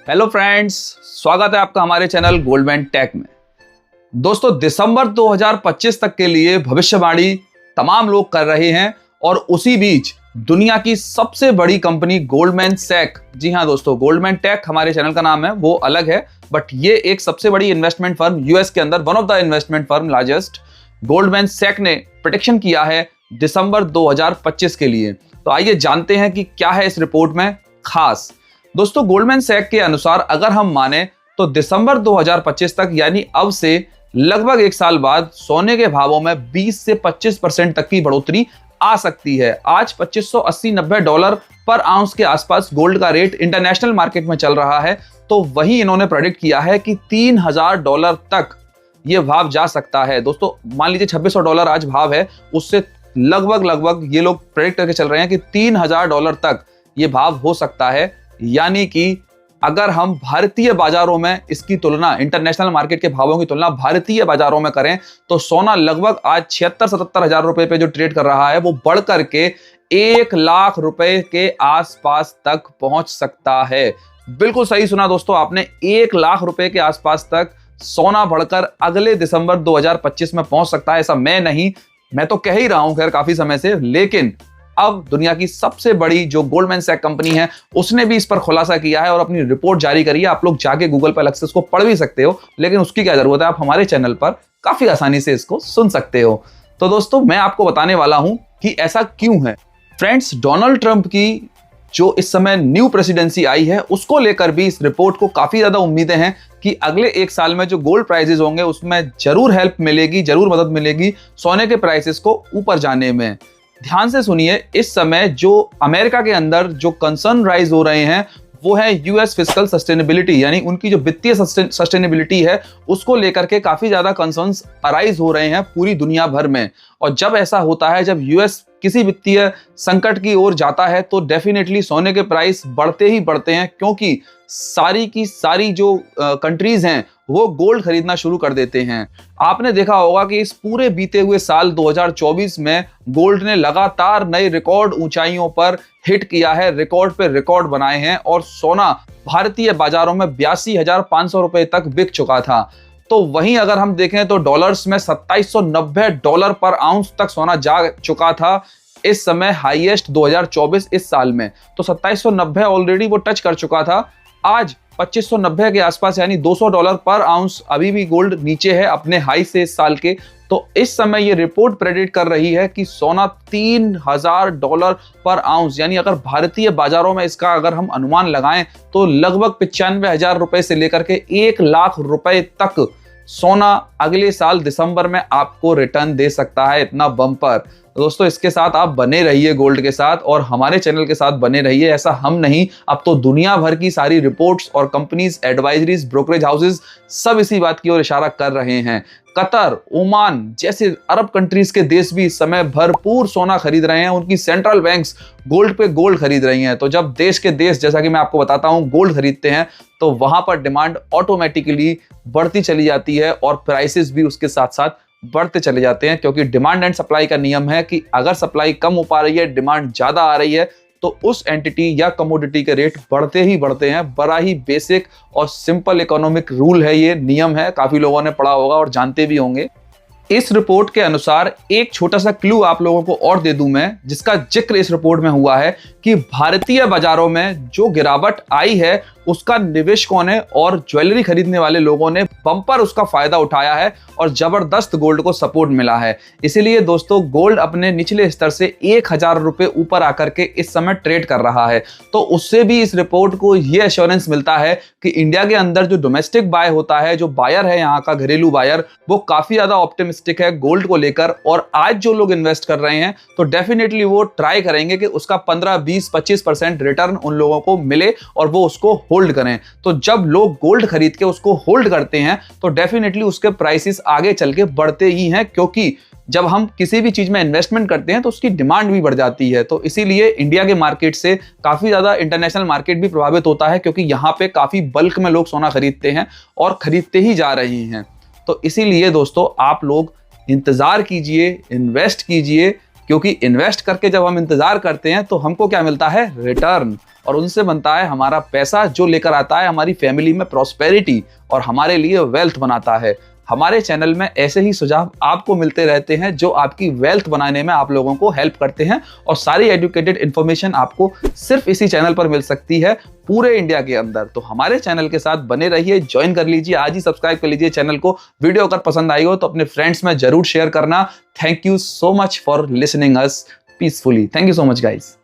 Hello friends, स्वागत है आपका हमारे चैनल गोल्डमैन टेक में। दोस्तों, दिसंबर 2025 तक के लिए भविष्यवाणी तमाम लोग कर रहे हैं और उसी बीच दुनिया की सबसे बड़ी कंपनी गोल्डमैन सैक, जी हां दोस्तों, गोल्डमैन टेक हमारे चैनल का नाम है, वो अलग है, बट ये एक सबसे बड़ी इन्वेस्टमेंट फर्म यूएस के अंदर, one of the investment firm largest, Goldman Sachs ने प्रेडिक्शन किया है दिसंबर 2025 के लिए। तो आइए जानते हैं कि क्या है इस रिपोर्ट में खास। दोस्तों, गोल्डमैन सैक के अनुसार अगर हम माने तो दिसंबर 2025 तक, यानी अब से लगभग एक साल बाद, सोने के भावों में 20 से 25% तक की बढ़ोतरी आ सकती है। आज $2580-90 पर आउंस के आसपास गोल्ड का रेट इंटरनेशनल मार्केट में चल रहा है। तो वही इन्होंने प्रेडिक्ट किया है कि $3000 तक ये भाव जा सकता है। दोस्तों, मान लीजिए $2600 आज भाव है, उससे लगभग ये लोग प्रेडिक्ट करके चल रहे हैं कि $3000 तक ये भाव हो सकता है। यानी कि अगर हम भारतीय बाजारों में इसकी तुलना, इंटरनेशनल मार्केट के भावों की तुलना भारतीय बाजारों में करें तो सोना लगभग आज 76-77 हजार रुपए पे जो ट्रेड कर रहा है, वो बढ़ करके 1 लाख रुपए के आसपास तक पहुंच सकता है। बिल्कुल सही सुना दोस्तों आपने, 1 लाख रुपए के आसपास तक सोना बढ़कर अगले दिसंबर 2025 में पहुंच सकता है। ऐसा मैं तो कह ही रहा हूं खैर काफी समय से, लेकिन अब दुनिया की सबसे बड़ी जो गोल्डमैन सैक कंपनी है उसने भी इस पर खुलासा किया है और अपनी रिपोर्ट जारी करी है। आप लोग जाके गूगल पर अलग से इसको पढ़ भी सकते हो, लेकिन उसकी क्या जरूरत है, आप हमारे चैनल पर काफी आसानी से इसको सुन सकते हो। तो दोस्तों, मैं आपको बताने वाला हूं कि ऐसा क्यों है। फ्रेंड्स, डोनाल्ड ट्रंप की जो इस समय न्यू प्रेसिडेंसी आई है, उसको लेकर भी इस रिपोर्ट को काफी ज्यादा उम्मीदें हैं कि अगले एक साल में जो गोल्ड प्राइसेस होंगे उसमें जरूर हेल्प मिलेगी, जरूर मदद मिलेगी सोने के प्राइसेस को ऊपर जाने में। ध्यान से सुनिए, इस समय जो अमेरिका के अंदर जो कंसर्न राइज हो रहे हैं वो है यूएस फिस्कल सस्टेनेबिलिटी, यानी उनकी जो वित्तीय सस्टेनेबिलिटी है उसको लेकर के काफी ज्यादा कंसर्न्स अराइज हो रहे हैं पूरी दुनिया भर में। और जब ऐसा होता है, जब यूएस किसी वित्तीय संकट की ओर जाता है, तो डेफिनेटली सोने के प्राइस बढ़ते ही बढ़ते हैं, क्योंकि सारी की सारी जो कंट्रीज हैं वो गोल्ड खरीदना शुरू कर देते हैं। आपने देखा होगा कि इस पूरे बीते हुए साल 2024 में गोल्ड ने लगातार नए रिकॉर्ड ऊंचाइयों पर हिट किया है, रिकॉर्ड पे रिकॉर्ड बनाए हैं, और सोना भारतीय बाजारों में 82,500 रुपए तक बिक चुका था। तो वहीं अगर हम देखें तो डॉलर्स में $2790 पर आउंस तक सोना जा चुका था इस समय, हाईएस्ट 2024 इस साल में। तो 2790 ऑलरेडी वो टच कर चुका था। आज 2590 के आसपास, यानी $200 पर आउंस अभी भी गोल्ड नीचे है अपने हाई से इस साल के। तो इस समय ये रिपोर्ट प्रेडिक्ट कर रही है कि सोना $3000 पर आउंस, यानी अगर भारतीय बाजारों में इसका अगर हम अनुमान लगाएं तो लगभग 95,000 रुपए से लेकर के 1 लाख रुपए तक सोना अगले साल दिसंबर में आपको रिटर्न दे सकता है। इतना बम्पर। दोस्तों, इसके साथ आप बने रहिए, गोल्ड के साथ, और हमारे चैनल के साथ बने रहिए। ऐसा हम नहीं, अब तो दुनिया भर की सारी रिपोर्ट्स और कंपनीज, एडवाइजरीज, ब्रोकरेज हाउसेज सब इसी बात की ओर इशारा कर रहे हैं। कतर, ओमान जैसे अरब कंट्रीज के देश भी इस समय भरपूर सोना खरीद रहे हैं। उनकी सेंट्रल बैंक्स गोल्ड पे गोल्ड खरीद रही हैं। तो जब देश के देश, जैसा कि मैं आपको बताता हूं, गोल्ड खरीदते हैं तो वहां पर डिमांड ऑटोमेटिकली बढ़ती चली जाती है और प्राइसेस भी उसके साथ साथ बढ़ते चले जाते हैं, क्योंकि डिमांड एंड सप्लाई का नियम है कि अगर सप्लाई कम हो पा रही है, डिमांड ज्यादा आ रही है, तो उस एंटिटी या कमोडिटी के रेट बढ़ते ही बढ़ते हैं। बड़ा ही बेसिक और सिंपल इकोनॉमिक रूल है, ये नियम है, काफी लोगों ने पढ़ा होगा और जानते भी होंगे। इस रिपोर्ट के अनुसार एक छोटा सा क्लू आप लोगों को और दे दूं मैं, जिसका जिक्र इस रिपोर्ट में हुआ है कि भारतीय बाजारों में जो गिरावट आई है उसका निवेशकों ने और ज्वेलरी खरीदने वाले लोगों ने बम्पर उसका फायदा उठाया है और जबरदस्त गोल्ड को सपोर्ट मिला है। इसीलिए दोस्तों, गोल्ड अपने निचले स्तर से 1000 रुपए ऊपर आकर के इस समय ट्रेड कर रहा है। तो उससे भी इस रिपोर्ट को यह एश्योरेंस मिलता है कि इंडिया के अंदर जो डोमेस्टिक बाय होता है, जो बायर है यहाँ का घरेलू बायर, वो काफी ज्यादा ऑप्टिमिस्टिक है गोल्ड को लेकर। और आज जो लोग इन्वेस्ट कर रहे हैं तो डेफिनेटली वो ट्राई करेंगे कि उसका 15, 20, 25% रिटर्न उन लोगों को मिले और वो उसको होल्ड करें। तो जब लोग गोल्ड खरीद के उसको होल्ड करते हैं तो डेफिनेटली उसके प्राइसेस आगे चल के बढ़ते ही हैं, क्योंकि जब हम किसी भी चीज में इन्वेस्टमेंट करते हैं तो उसकी डिमांड भी बढ़ जाती है। तो इसीलिए इंडिया के मार्केट से काफी ज्यादा इंटरनेशनल मार्केट भी प्रभावित होता है, क्योंकि यहाँ पे काफी बल्क में लोग सोना खरीदते हैं और खरीदते ही जा रहे हैं। तो इसीलिए दोस्तों, आप लोग इंतजार कीजिए, इन्वेस्ट कीजिए, क्योंकि इन्वेस्ट करके जब हम इंतजार करते हैं तो हमको क्या मिलता है? रिटर्न। और उनसे बनता है हमारा पैसा, जो लेकर आता है हमारी फैमिली में प्रॉस्पेरिटी और हमारे लिए वेल्थ बनाता है। हमारे चैनल में ऐसे ही सुझाव आपको मिलते रहते हैं जो आपकी वेल्थ बनाने में आप लोगों को हेल्प करते हैं, और सारी एजुकेटेड इंफॉर्मेशन आपको सिर्फ इसी चैनल पर मिल सकती है पूरे इंडिया के अंदर। तो हमारे चैनल के साथ बने रहिए, ज्वाइन कर लीजिए, आज ही सब्सक्राइब कर लीजिए चैनल को। वीडियो अगर पसंद आई हो तो अपने फ्रेंड्स में जरूर शेयर करना। Thank you so much for listening us peacefully. Thank you so much guys.